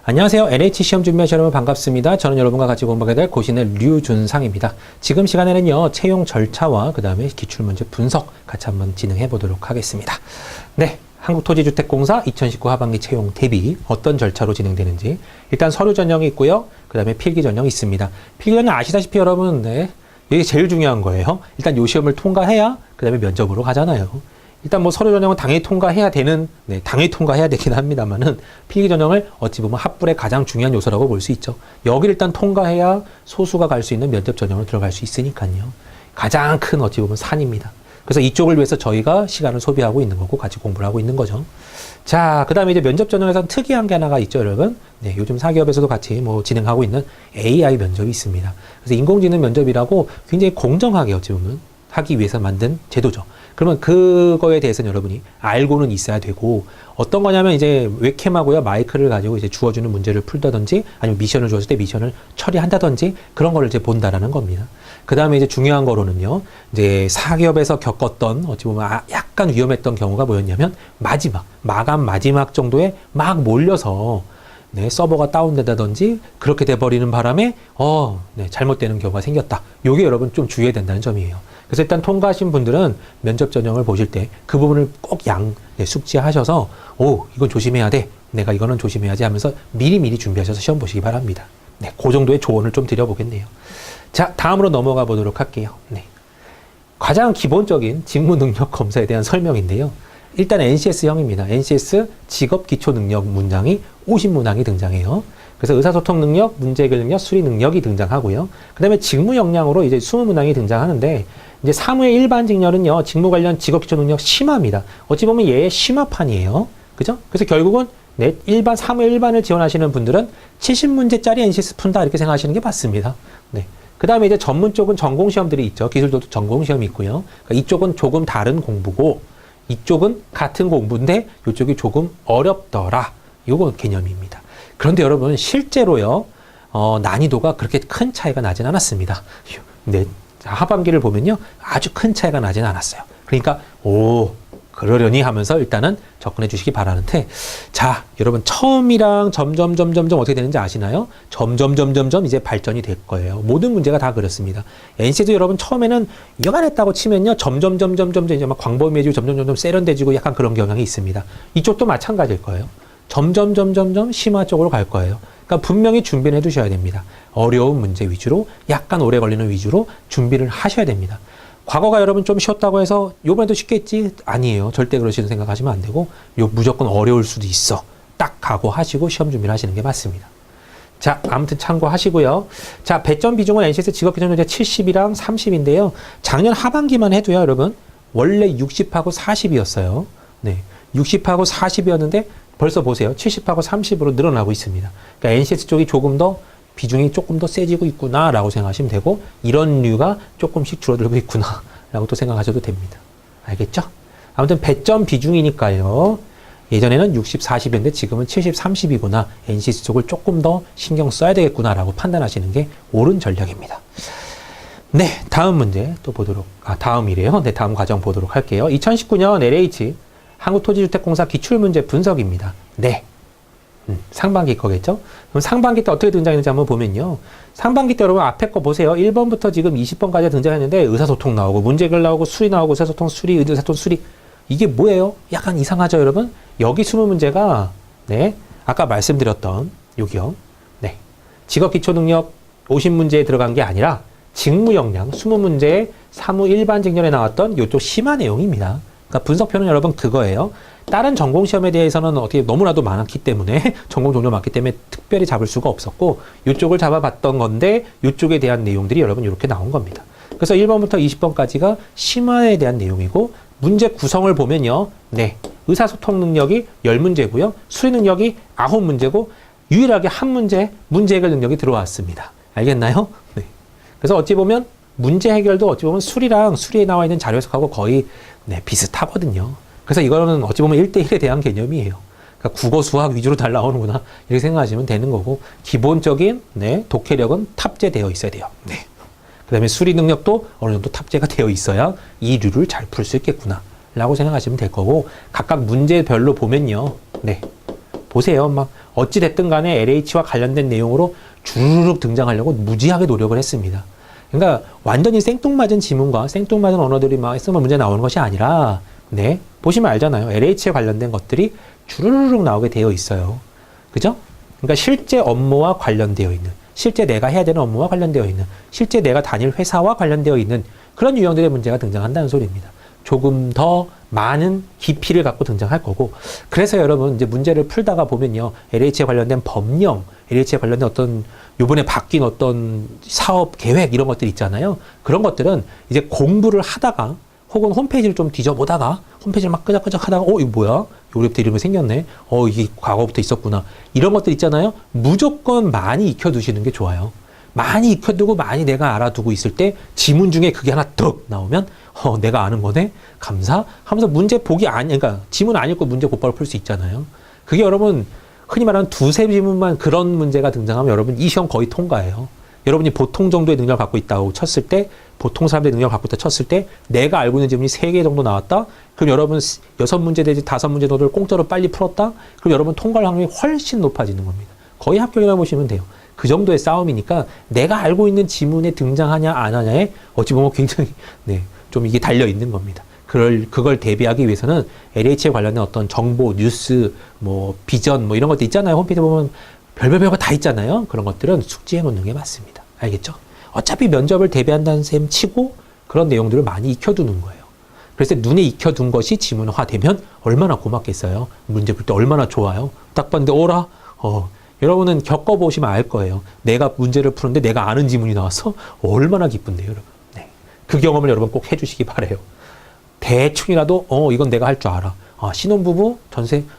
안녕하세요. NH 시험 준비하시는 여러분 반갑습니다. 저는 여러분과 같이 공부하게 될 고신의 류준상입니다. 지금 시간에는요, 채용 절차와 그 다음에 기출문제 분석 같이 한번 진행해 보도록 하겠습니다. 네. 한국토지주택공사 2019 하반기 채용 대비 어떤 절차로 진행되는지 일단 서류 전형이 있고요. 그 다음에 필기 전형이 있습니다. 필기 전형 아시다시피 여러분, 네. 이게 제일 중요한 거예요. 일단 요 시험을 통과해야 그 다음에 면접으로 가잖아요. 일단 뭐 서류 전형은 당연히 통과해야 되는, 네, 당연히 통과해야 되긴 합니다만은 필기 전형을 어찌 보면 합불의 가장 중요한 요소라고 볼 수 있죠. 여기를 일단 통과해야 소수가 갈 수 있는 면접 전형으로 들어갈 수 있으니까요. 가장 큰 어찌 보면 산입니다. 그래서 이쪽을 위해서 저희가 시간을 소비하고 있는 거고 같이 공부를 하고 있는 거죠. 자, 그 다음에 이제 면접 전형에서는 특이한 게 하나가 있죠, 여러분. 네, 요즘 사기업에서도 같이 뭐 진행하고 있는 AI 면접이 있습니다. 그래서 인공지능 면접이라고 굉장히 공정하게 어찌 보면 하기 위해서 만든 제도죠. 그러면 그거에 대해서는 여러분이 알고는 있어야 되고, 어떤 거냐면 이제 웹캠하고요, 마이크를 가지고 이제 주어주는 문제를 풀다든지, 아니면 미션을 주었을 때 미션을 처리한다든지, 그런 거를 이제 본다라는 겁니다. 그 다음에 이제 중요한 거로는요, 이제 사기업에서 겪었던, 어찌 보면 약간 위험했던 경우가 뭐였냐면, 마감 마지막 정도에 막 몰려서, 네, 서버가 다운된다든지, 그렇게 돼버리는 바람에, 네, 잘못되는 경우가 생겼다. 요게 여러분 좀 주의해야 된다는 점이에요. 그래서 일단 통과하신 분들은 면접 전형을 보실 때 그 부분을 꼭 숙지하셔서, 이건 조심해야 돼. 내가 이거는 조심해야지 하면서 미리미리 준비하셔서 시험 보시기 바랍니다. 네, 그 정도의 조언을 좀 드려보겠네요. 자, 다음으로 넘어가 보도록 할게요. 네. 가장 기본적인 직무 능력 검사에 대한 설명인데요. 일단 NCS형입니다. NCS 직업 기초 능력 문장이 50문항이 등장해요. 그래서 의사소통 능력, 문제 해결 능력, 수리 능력이 등장하고요. 그 다음에 직무 역량으로 이제 20문항이 등장하는데, 이제 사무의 일반 직렬은요, 직무 관련 직업 기초 능력 심화입니다. 어찌 보면 얘의 심화판이에요. 그죠? 그래서 결국은 사무의 일반을 지원하시는 분들은 70문제짜리 NCS 푼다, 이렇게 생각하시는 게 맞습니다. 네. 그 다음에 이제 전문 쪽은 전공시험들이 있죠. 기술도 전공시험이 있고요. 그러니까 이쪽은 조금 다른 공부고, 이쪽은 같은 공부인데, 이쪽이 조금 어렵더라. 요거 개념입니다. 그런데 여러분, 실제로요, 난이도가 그렇게 큰 차이가 나진 않았습니다. 네. 하반기를 보면요, 아주 큰 차이가 나진 않았어요. 그러니까, 그러려니 하면서 일단은 접근해 주시기 바라는데, 자, 여러분, 처음이랑 점점 어떻게 되는지 아시나요? 점점 이제 발전이 될 거예요. 모든 문제가 다 그렇습니다. NC도 여러분, 처음에는 요만했다고 치면요, 점점 이제 막 광범위해지고 점점 세련돼지고 약간 그런 경향이 있습니다. 이쪽도 마찬가지일 거예요. 점점 심화 쪽으로 갈 거예요. 그러니까 분명히 준비를 해 두셔야 됩니다. 어려운 문제 위주로, 약간 오래 걸리는 위주로 준비를 하셔야 됩니다. 과거가 여러분 좀 쉬웠다고 해서 요번에도 쉽겠지? 아니에요. 절대 그러시는 생각하시면 안 되고, 무조건 어려울 수도 있어. 딱 각오하시고 시험 준비를 하시는 게 맞습니다. 자, 아무튼 참고하시고요. 자, 배점 비중은 NCS 직업기준문제 70이랑 30인데요. 작년 하반기만 해도요, 여러분, 원래 60하고 40이었어요. 네. 60하고 40이었는데, 벌써 보세요. 70하고 30으로 늘어나고 있습니다. 그러니까 NCS 쪽이 비중이 조금 더 세지고 있구나라고 생각하시면 되고, 이런 류가 조금씩 줄어들고 있구나라고 또 생각하셔도 됩니다. 알겠죠? 아무튼 배점 비중이니까요. 예전에는 60, 40이었는데 지금은 70, 30이구나. NCS 쪽을 조금 더 신경 써야 되겠구나라고 판단하시는 게 옳은 전략입니다. 네, 다음 문제 또 다음이래요. 네, 다음 과정 보도록 할게요. 2019년 LH 한국토지주택공사 기출문제 분석입니다. 네. 상반기 거겠죠? 그럼 상반기 때 어떻게 등장했는지 한번 보면요. 상반기 때 여러분 앞에 거 보세요. 1번부터 지금 20번까지 등장했는데 의사소통 나오고 문제 해결 나오고 수리 나오고 의사소통 수리. 이게 뭐예요? 약간 이상하죠, 여러분? 여기 20문제가 네. 아까 말씀드렸던 여기요. 네. 직업 기초 능력 50문제에 들어간 게 아니라 직무 역량 20문제에 사무 일반 직렬에 나왔던 이쪽 심화 내용입니다. 그러니까 분석표는 여러분 그거예요. 다른 전공 시험에 대해서는 어떻게 너무나도 많았기 때문에 전공 종류 많기 때문에 특별히 잡을 수가 없었고, 이쪽을 잡아봤던 건데 이쪽에 대한 내용들이 여러분 이렇게 나온 겁니다. 그래서 1번부터 20번까지가 심화에 대한 내용이고, 문제 구성을 보면요. 네. 의사소통 능력이 10문제고요. 수리 능력이 9문제고 유일하게 한 문제 해결 능력이 들어왔습니다. 알겠나요? 네. 그래서 어찌 보면 문제 해결도 어찌 보면 수리에 나와 있는 자료 해석하고 거의 비슷하거든요. 그래서 이거는 어찌 보면 1대1에 대한 개념이에요. 그러니까 국어, 수학 위주로 잘 나오는구나. 이렇게 생각하시면 되는 거고, 기본적인 독해력은 탑재되어 있어야 돼요. 네. 그 다음에 수리 능력도 어느 정도 탑재가 되어 있어야 이 류를 잘 풀 수 있겠구나 라고 생각하시면 될 거고, 각각 문제별로 보면요. 네. 보세요. 막 어찌됐든 간에 LH와 관련된 내용으로 주르륵 등장하려고 무지하게 노력을 했습니다. 그러니까 완전히 생뚱맞은 지문과 생뚱맞은 언어들이 막 쓰면 문제 나오는 것이 아니라, 네, 보시면 알잖아요. LH에 관련된 것들이 주르륵 나오게 되어 있어요. 그죠? 그러니까 실제 업무와 관련되어 있는, 실제 내가 해야 되는 업무와 관련되어 있는, 실제 내가 다닐 회사와 관련되어 있는 그런 유형들의 문제가 등장한다는 소리입니다. 조금 더 많은 깊이를 갖고 등장할 거고, 그래서 여러분 이제 문제를 풀다가 보면요, LH에 관련된 법령, LH에 관련된 어떤 요번에 바뀐 어떤 사업 계획 이런 것들 있잖아요. 그런 것들은 이제 공부를 하다가 혹은 홈페이지를 좀 뒤져보다가 홈페이지를 막 끄적끄적 하다가 이거 뭐야? 요래부터 이런 거 생겼네. 이게 과거부터 있었구나. 이런 것들 있잖아요. 무조건 많이 익혀두시는 게 좋아요. 많이 익혀두고 많이 내가 알아두고 있을 때 지문 중에 그게 하나 득 나오면 내가 아는 거네? 감사? 하면서 문제 보기 그러니까 지문 안 읽고 문제 곧바로 풀 수 있잖아요. 그게 여러분 흔히 말하는 두세 지문만 그런 문제가 등장하면 여러분 이 시험 거의 통과해요. 여러분이 보통 정도의 능력을 갖고 있다고 쳤을 때, 보통 사람들의 능력을 갖고 있다 쳤을 때 내가 알고 있는 지문이 3개 정도 나왔다? 그럼 여러분 6문제 내지 5문제 정도를 공짜로 빨리 풀었다? 그럼 여러분 통과할 확률이 훨씬 높아지는 겁니다. 거의 합격이라고 보시면 돼요. 그 정도의 싸움이니까 내가 알고 있는 지문에 등장하냐 안 하냐에 어찌 보면 굉장히 좀 이게 달려 있는 겁니다. 그걸 대비하기 위해서는 LH에 관련된 어떤 정보, 뉴스, 비전 이런 것도 있잖아요. 홈페이지 보면 별거 다 있잖아요. 그런 것들은 숙지해 놓는 게 맞습니다. 알겠죠? 어차피 면접을 대비한다는 셈 치고 그런 내용들을 많이 익혀두는 거예요. 그래서 눈에 익혀둔 것이 지문화되면 얼마나 고맙겠어요. 문제 풀 때 얼마나 좋아요. 딱 봤는데 여러분은 겪어보시면 알 거예요. 내가 문제를 푸는데 내가 아는 지문이 나와서 얼마나 기쁜데요, 여러분. 네. 그 경험을 여러분 꼭 해주시기 바라요. 대충이라도 이건 내가 할 줄 알아. 신혼부부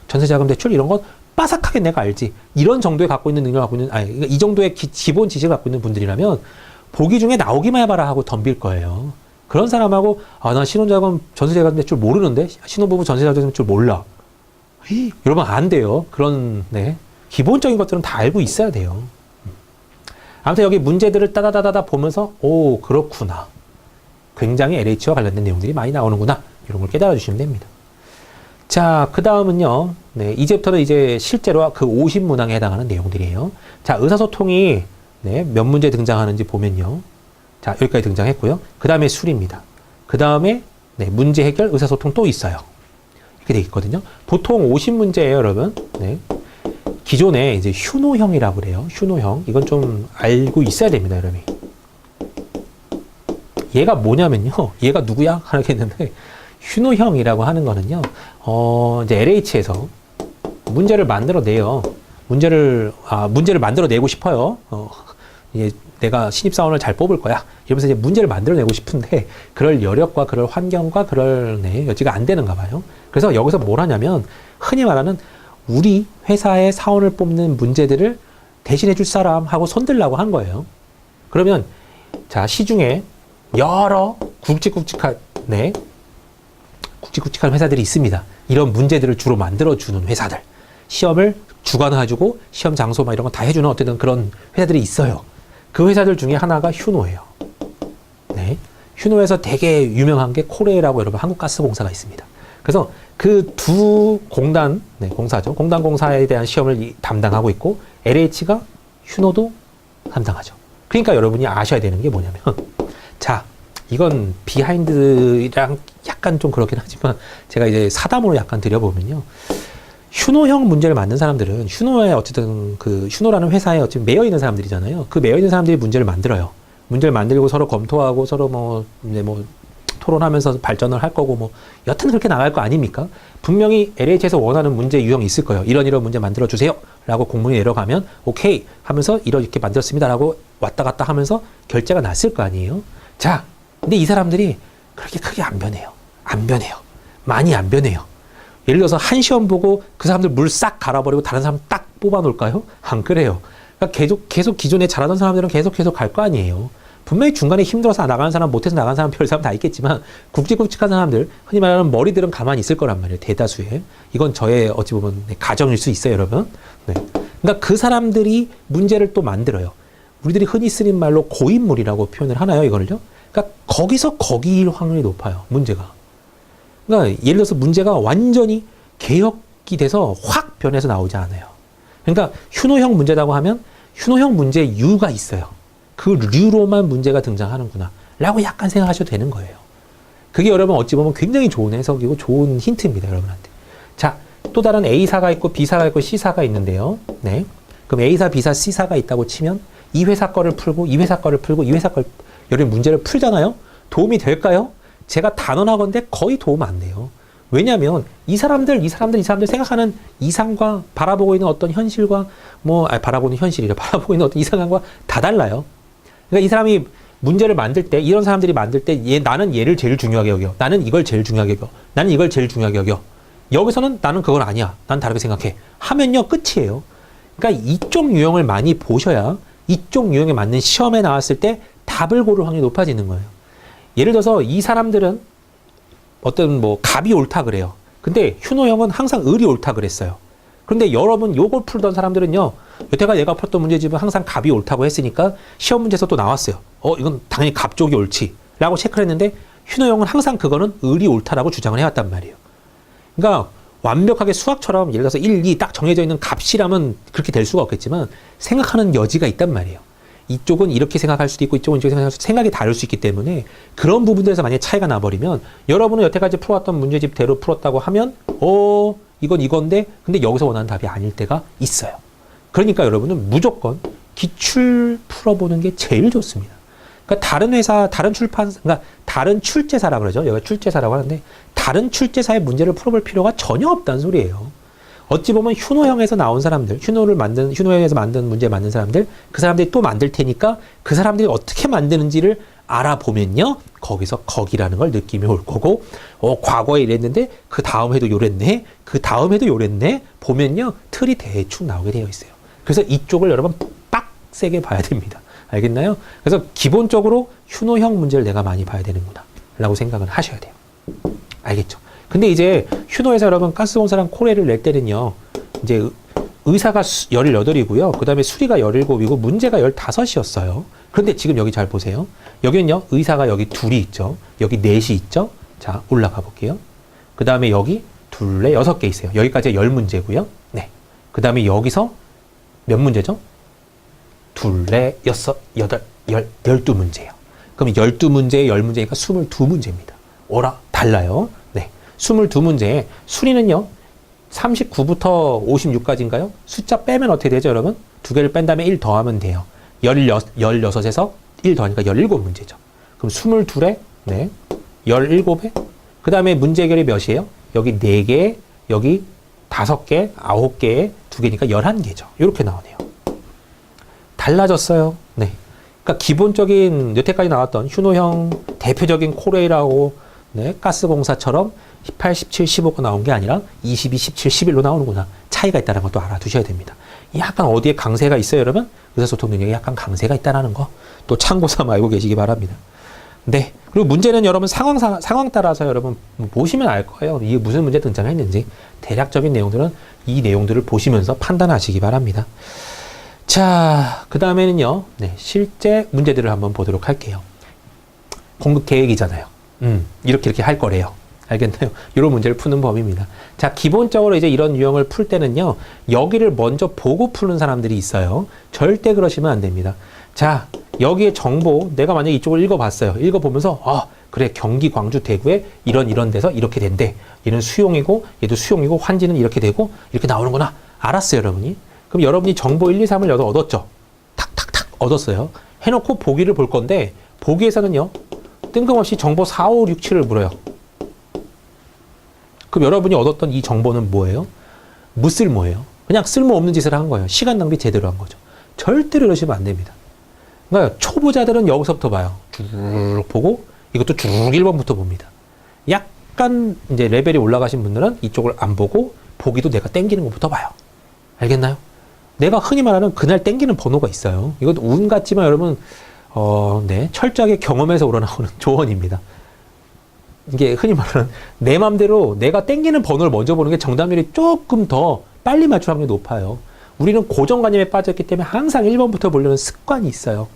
전세자금 대출 이런 건 빠삭하게 내가 알지. 이런 정도에 갖고 있는 능력을 갖고 있는 이 정도의 기본 지식을 갖고 있는 분들이라면 보기 중에 나오기만 해봐라 하고 덤빌 거예요. 그런 사람하고 나 신혼자금 전세자금 대출 모르는데 신혼부부 전세자금 대출 몰라. 여러분 안 돼요. 그런 기본적인 것들은 다 알고 있어야 돼요. 아무튼 여기 문제들을 따다다다다 보면서 그렇구나. 굉장히 LH와 관련된 내용들이 많이 나오는구나. 이런 걸 깨달아 주시면 됩니다. 자, 그 다음은요. 이제부터는 이제 실제로 그 50문항에 해당하는 내용들이에요. 자, 의사소통이 몇 문제 등장하는지 보면요. 자, 여기까지 등장했고요. 그 다음에 술입니다. 그 다음에 문제 해결, 의사소통 또 있어요. 이렇게 돼 있거든요. 보통 50문제예요, 여러분. 기존에 이제 휴노형이라고 그래요. 휴노형. 이건 좀 알고 있어야 됩니다, 여러분. 얘가 뭐냐면요. 얘가 누구야? 하겠는데, 휴노형이라고 하는 거는요, 이제 LH에서 문제를 만들어내요. 문제를 만들어내고 싶어요. 이제 내가 신입사원을 잘 뽑을 거야. 이러면서 이제 문제를 만들어내고 싶은데, 그럴 여력과 그럴 환경과 그럴 여지가 안 되는가 봐요. 그래서 여기서 뭘 하냐면, 흔히 말하는 우리 회사의 사원을 뽑는 문제들을 대신해 줄 사람하고 손들라고 한 거예요. 그러면, 자, 시중에 여러 굵직굵직한 회사들이 있습니다. 이런 문제들을 주로 만들어주는 회사들. 시험을 주관해주고 시험 장소 이런 거 다 해주는 어쨌든 그런 회사들이 있어요. 그 회사들 중에 하나가 휴노예요. 휴노에서 되게 유명한 게 코레라고 여러분 한국가스공사가 있습니다. 그래서 그 두 공사죠. 공사에 대한 시험을 담당하고 있고 LH가 휴노도 담당하죠. 그러니까 여러분이 아셔야 되는 게 뭐냐면 자, 이건 비하인드랑 약간 좀 그렇긴 하지만 제가 이제 사담으로 약간 드려보면요. 휴노형 문제를 만든 사람들은 휴노에 어쨌든 그 휴노라는 회사에 어쨌든 매여 있는 사람들이잖아요. 그 매여 있는 사람들이 문제를 만들어요. 문제를 만들고 서로 검토하고 서로 토론하면서 발전을 할 거고 여튼 그렇게 나갈 거 아닙니까? 분명히 LH에서 원하는 문제 유형이 있을 거예요. 이런 문제 만들어 주세요. 라고 공문이 내려가면 오케이 하면서 이렇게 만들었습니다. 라고 왔다 갔다 하면서 결제가 났을 거 아니에요. 자, 근데 이 사람들이 그렇게 크게 안 변해요. 많이 안 변해요. 예를 들어서 한 시험 보고 그 사람들 물 싹 갈아버리고 다른 사람 딱 뽑아 놓을까요? 안 그래요. 그러니까 계속 기존에 잘하던 사람들은 계속 갈 거 아니에요. 분명히 중간에 힘들어서 나가는 사람, 못해서 나가는 사람, 별 사람 다 있겠지만 굵직굵직한 사람들, 흔히 말하는 머리들은 가만히 있을 거란 말이에요. 대다수의. 이건 저의 어찌 보면 가정일 수 있어요, 여러분. 그러니까 그 사람들이 문제를 또 만들어요. 우리들이 흔히 쓰는 말로 고인물이라고 표현을 하나요, 이거를요? 그러니까 거기서 거기일 확률이 높아요, 문제가. 그러니까 예를 들어서 문제가 완전히 개혁 돼서 확 변해서 나오지 않아요. 그러니까 휴노형 문제라고 하면 휴노형 문제의 유가 있어요. 그 류로만 문제가 등장하는구나 라고 약간 생각하셔도 되는 거예요. 그게 여러분 어찌 보면 굉장히 좋은 해석이고 좋은 힌트입니다. 여러분한테. 자, 또 다른 A사가 있고 B사가 있고 C사가 있는데요. 네. 그럼 A사, B사, C사가 있다고 치면 이 회사 거를 풀고 이 회사 거를 풀고 이 회사 걸 여러분 문제를 풀잖아요. 도움이 될까요? 제가 단언하건대 거의 도움 안 돼요. 왜냐하면 이 사람들 생각하는 이상과 바라보고 있는 어떤 현실과 바라보는 현실이래. 바라보고 있는 어떤 이상과 다 달라요. 그러니까 이 사람이 문제를 만들 때, 이런 사람들이 만들 때, 나는 얘를 제일 중요하게 여겨. 나는 이걸 제일 중요하게 여겨. 나는 이걸 제일 중요하게 여겨. 여기서는 나는 그건 아니야. 난 다르게 생각해. 하면요, 끝이에요. 그러니까 이쪽 유형을 많이 보셔야 이쪽 유형에 맞는 시험에 나왔을 때 답을 고를 확률이 높아지는 거예요. 예를 들어서 이 사람들은 어떤 갑이 옳다 그래요. 근데 휴노형은 항상 을이 옳다 그랬어요. 그런데 여러분 요걸 풀던 사람들은요, 여태까지 얘가 풀었던 문제집은 항상 갑이 옳다고 했으니까 시험 문제에서 또 나왔어요. 이건 당연히 갑 쪽이 옳지 라고 체크를 했는데 휴노형은 항상 그거는 을이 옳다라고 주장을 해왔단 말이에요. 그러니까 완벽하게 수학처럼 예를 들어서 1, 2 딱 정해져 있는 값이라면 그렇게 될 수가 없겠지만 생각하는 여지가 있단 말이에요. 이쪽은 이렇게 생각할 수도 있고 이쪽은 이렇게 생각할 수도 있고 생각이 다를 수 있기 때문에 그런 부분들에서 만약에 차이가 나버리면 여러분은 여태까지 풀어왔던 문제집대로 풀었다고 하면 이건 이건데 근데 여기서 원하는 답이 아닐 때가 있어요. 그러니까 여러분은 무조건 기출 풀어보는 게 제일 좋습니다. 그러니까 다른 회사, 다른 출판사, 그러니까 다른 출제사라 그러죠. 여기가 출제사라고 하는데 다른 출제사의 문제를 풀어볼 필요가 전혀 없다는 소리예요. 어찌 보면 휴노형에서 나온 사람들, 휴노형에서 만든 문제 만든 사람들, 그 사람들이 또 만들 테니까 그 사람들이 어떻게 만드는지를 알아보면요, 거기서 거기라는 걸 느낌이 올 거고, 과거에 이랬는데 그 다음 해도 요랬네, 그 다음 해도 요랬네, 보면요 틀이 대충 나오게 되어 있어요. 그래서 이쪽을 여러분 빡세게 봐야 됩니다. 알겠나요? 그래서 기본적으로 휴노형 문제를 내가 많이 봐야 되는구나 라고 생각을 하셔야 돼요. 알겠죠? 근데 이제 휴노에서 여러분 가스공사랑 코레를 낼 때는요, 이제 의사가 18이고요. 그 다음에 수리가 17이고 문제가 15이었어요. 그런데 지금 여기 잘 보세요. 여기는요, 의사가 여기 둘이 있죠. 여기 넷이 있죠. 자, 올라가 볼게요. 그 다음에 여기 둘, 넷, 6개 있어요. 여기까지 10문제고요. 네. 그 다음에 여기서 몇 문제죠? 둘, 넷, 여섯, 여덟, 12문제예요. 그럼 12문제에 10문제니까 22문제입니다. 달라요. 네. 22문제에 수리는요, 39부터 56까지인가요? 숫자 빼면 어떻게 되죠, 여러분? 두 개를 뺀 다음에 1 더하면 돼요. 16에서 1 더하니까 17문제죠. 그럼 22에, 네. 17에, 그 다음에 문제 해결이 몇이에요? 여기 4개, 여기 5개, 9개에 2개니까 11개죠. 이렇게 나오네요. 달라졌어요. 네. 그러니까 기본적인 여태까지 나왔던 휴노형 대표적인 코레일하고 네, 가스공사처럼 18, 17, 15가 나온 게 아니라 22, 17, 11로 나오는구나. 차이가 있다는 것도 알아두셔야 됩니다. 약간 어디에 강세가 있어요, 여러분? 의사소통 능력에 약간 강세가 있다는 거 또 참고 삼아 알고 계시기 바랍니다. 네. 그리고 문제는 여러분 상황 따라서 여러분 보시면 알 거예요. 이게 무슨 문제 등장했는지. 대략적인 내용들은 이 내용들을 보시면서 판단하시기 바랍니다. 자, 그 다음에는요, 네, 실제 문제들을 한번 보도록 할게요. 공급 계획이잖아요. 이렇게 할 거래요. 알겠나요? 이런 문제를 푸는 법입니다. 자, 기본적으로 이제 이런 유형을 풀 때는요, 여기를 먼저 보고 푸는 사람들이 있어요. 절대 그러시면 안 됩니다. 자, 여기에 정보, 내가 만약에 이쪽을 읽어봤어요. 읽어보면서, 그래, 경기, 광주, 대구에 이런 데서 이렇게 된대. 얘는 수용이고, 얘도 수용이고, 환지는 이렇게 되고, 이렇게 나오는구나. 알았어요, 여러분이. 그럼 여러분이 정보 1, 2, 3을 여기서 얻었죠? 탁탁탁 얻었어요. 해놓고 보기를 볼 건데, 보기에서는요, 뜬금없이 정보 4, 5, 6, 7을 물어요. 그럼 여러분이 얻었던 이 정보는 뭐예요? 무쓸모예요. 그냥 쓸모없는 짓을 한 거예요. 시간 낭비 제대로 한 거죠. 절대로 이러시면 안 됩니다. 그러니까 초보자들은 여기서부터 봐요. 쭉 보고 이것도 쭉 1번부터 봅니다. 약간 이제 레벨이 올라가신 분들은 이쪽을 안 보고 보기도 내가 땡기는 것부터 봐요. 알겠나요? 내가 흔히 말하는 그날 땡기는 번호가 있어요. 이것도 운 같지만 여러분 네, 철저하게 경험에서 우러나오는 조언입니다. 이게 흔히 말하는 내 맘대로 내가 땡기는 번호를 먼저 보는 게 정답률이 조금 더 빨리 맞출 확률이 높아요. 우리는 고정관념에 빠졌기 때문에 항상 1번부터 보려는 습관이 있어요.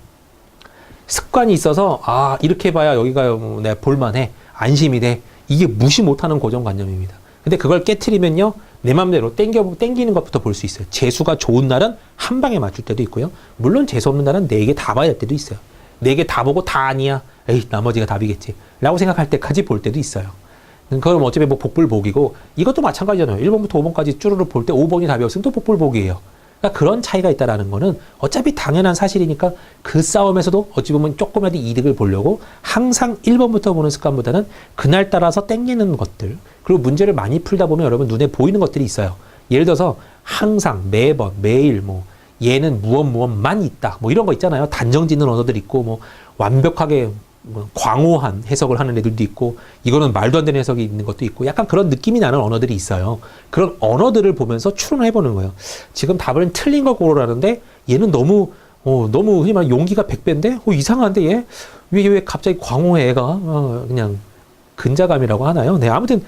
습관이 있어서 이렇게 봐야 여기가 내가 볼만해, 안심이 돼. 이게 무시 못하는 고정관념입니다. 근데 그걸 깨트리면요, 내 맘대로 땡기는 것부터 볼 수 있어요. 재수가 좋은 날은 한 방에 맞출 때도 있고요. 물론 재수 없는 날은 4개 다 봐야 될 때도 있어요. 4개 다 보고 다 아니야. 에이, 나머지가 답이겠지. 라고 생각할 때까지 볼 때도 있어요. 그건 어차피 뭐 복불복이고, 이것도 마찬가지잖아요. 1번부터 5번까지 쭈루루 볼 때 5번이 답이었으면 또 복불복이에요. 그러니까 그런 차이가 있다라는 거는 어차피 당연한 사실이니까 그 싸움에서도 어찌 보면 조금이라도 이득을 보려고 항상 1번부터 보는 습관보다는 그날 따라서 땡기는 것들, 그리고 문제를 많이 풀다 보면 여러분 눈에 보이는 것들이 있어요. 예를 들어서 항상 매번 매일 뭐 얘는 무엇만 있다 뭐 이런 거 있잖아요. 단정 짓는 언어들 있고 뭐 완벽하게 뭐 광호한 해석을 하는 애들도 있고, 이거는 말도 안 되는 해석이 있는 것도 있고, 약간 그런 느낌이 나는 언어들이 있어요. 그런 언어들을 보면서 추론을 해보는 거예요. 지금 답을 틀린 걸 고르라는데 얘는 너무 흔히 말하는 용기가 100배인데 이상한데 얘 왜 갑자기 광호해 애가 그냥 근자감이라고 하나요? 네, 아무튼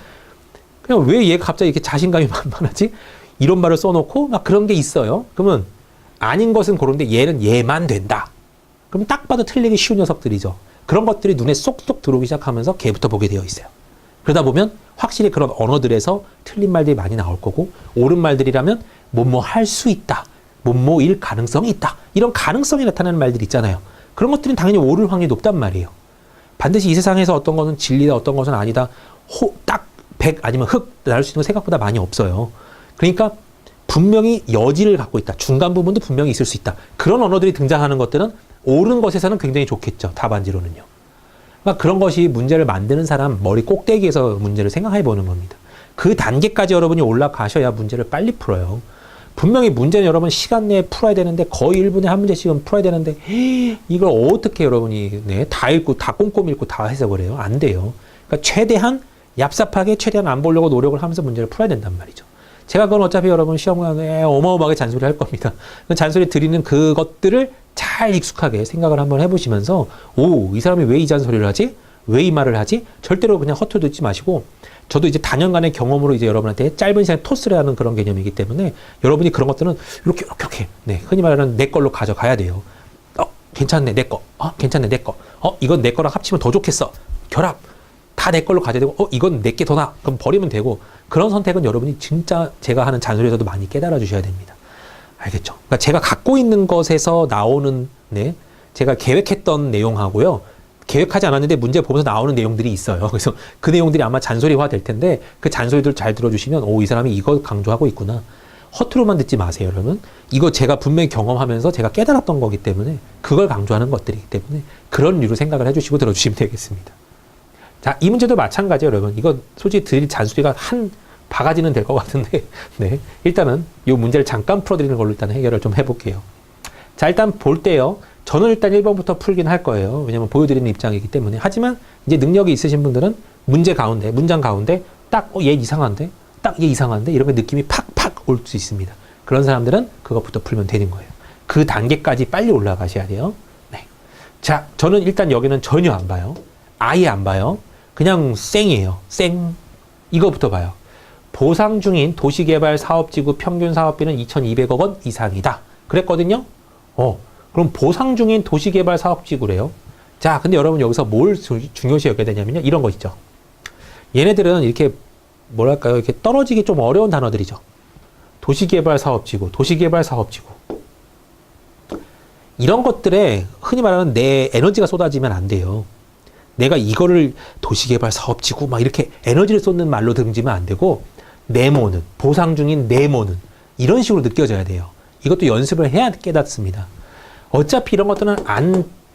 그냥 왜 얘가 갑자기 이렇게 자신감이 만만하지? 이런 말을 써놓고 막 그런 게 있어요. 그러면 아닌 것은 고르는데 얘는 얘만 된다. 그럼 딱 봐도 틀리기 쉬운 녀석들이죠. 그런 것들이 눈에 쏙쏙 들어오기 시작하면서 걔부터 보게 되어 있어요. 그러다 보면 확실히 그런 언어들에서 틀린 말들이 많이 나올 거고, 옳은 말들이라면 뭐뭐 할 수 있다, 뭐뭐일 가능성이 있다, 이런 가능성이 나타나는 말들 있잖아요. 그런 것들은 당연히 옳을 확률이 높단 말이에요. 반드시 이 세상에서 어떤 것은 진리다, 어떤 것은 아니다, 딱 100 아니면 흑 나올 수 있는 건 생각보다 많이 없어요. 그러니까 분명히 여지를 갖고 있다, 중간 부분도 분명히 있을 수 있다, 그런 언어들이 등장하는 것들은 옳은 것에서는 굉장히 좋겠죠. 답안지로는요. 그러니까 그런 것이 문제를 만드는 사람 머리 꼭대기에서 문제를 생각해 보는 겁니다. 그 단계까지 여러분이 올라가셔야 문제를 빨리 풀어요. 분명히 문제는 여러분 시간 내에 풀어야 되는데, 거의 1분에 한 문제씩은 풀어야 되는데 이걸 어떻게 여러분이 다 읽고 다 꼼꼼히 읽고 다 해석을 해요? 안 돼요. 그러니까 최대한 얍삽하게 최대한 안 보려고 노력을 하면서 문제를 풀어야 된단 말이죠. 제가 그건 어차피 여러분 시험관에 어마어마하게 잔소리 할 겁니다. 그 잔소리 드리는 그것들을 잘 익숙하게 생각을 한번 해보시면서, 이 사람이 왜 이 잔소리를 하지? 왜 이 말을 하지? 절대로 그냥 허투루 듣지 마시고, 저도 이제 단연간의 경험으로 이제 여러분한테 짧은 시간에 토스를 하는 그런 개념이기 때문에 여러분이 그런 것들은 이렇게 흔히 말하는 내 걸로 가져가야 돼요. 괜찮네, 내 거. 괜찮네, 내 거. 이건 내 거랑 합치면 더 좋겠어. 결합. 다 내 걸로 가져야 되고, 이건 내게 더 나. 그럼 버리면 되고, 그런 선택은 여러분이 진짜 제가 하는 잔소리에서도 많이 깨달아 주셔야 됩니다. 알겠죠? 그러니까 제가 갖고 있는 것에서 나오는, 제가 계획했던 내용하고요, 계획하지 않았는데 문제 보면서 나오는 내용들이 있어요. 그래서 그 내용들이 아마 잔소리화 될 텐데, 그 잔소리들 잘 들어주시면, 이 사람이 이거 강조하고 있구나. 허투루만 듣지 마세요, 여러분. 이거 제가 분명히 경험하면서 제가 깨달았던 거기 때문에, 그걸 강조하는 것들이기 때문에, 그런 류로 생각을 해주시고 들어주시면 되겠습니다. 자, 이 문제도 마찬가지예요, 여러분. 이거 솔직히 드릴 잔소리가 한 바가지는 될 것 같은데, 일단은 이 문제를 잠깐 풀어드리는 걸로 일단 해결을 좀 해볼게요. 자, 일단 볼 때요, 저는 일단 1번부터 풀긴 할 거예요. 왜냐면 보여드리는 입장이기 때문에. 하지만 이제 능력이 있으신 분들은 문장 가운데 딱 얘 이상한데? 딱 얘 이상한데? 이런 느낌이 팍팍 올 수 있습니다. 그런 사람들은 그것부터 풀면 되는 거예요. 그 단계까지 빨리 올라가셔야 돼요. 네. 자, 저는 일단 여기는 전혀 안 봐요. 아예 안 봐요. 그냥 쌩이에요. 쌩. 이거부터 봐요. 보상 중인 도시개발 사업지구 평균 사업비는 2,200억 원 이상이다. 그랬거든요? 그럼 보상 중인 도시개발 사업지구래요. 자, 근데 여러분 여기서 뭘 중요시 여겨야 되냐면요, 이런 거 있죠. 얘네들은 이렇게 뭐랄까요, 이렇게 떨어지기 좀 어려운 단어들이죠. 도시개발 사업지구. 이런 것들에 흔히 말하는 내 에너지가 쏟아지면 안 돼요. 내가 이거를 도시개발 사업지구 막 이렇게 에너지를 쏟는 말로 등지면 안 되고, 네모는, 보상 중인 네모는 이런 식으로 느껴져야 돼요. 이것도 연습을 해야 깨닫습니다. 어차피 이런 것들은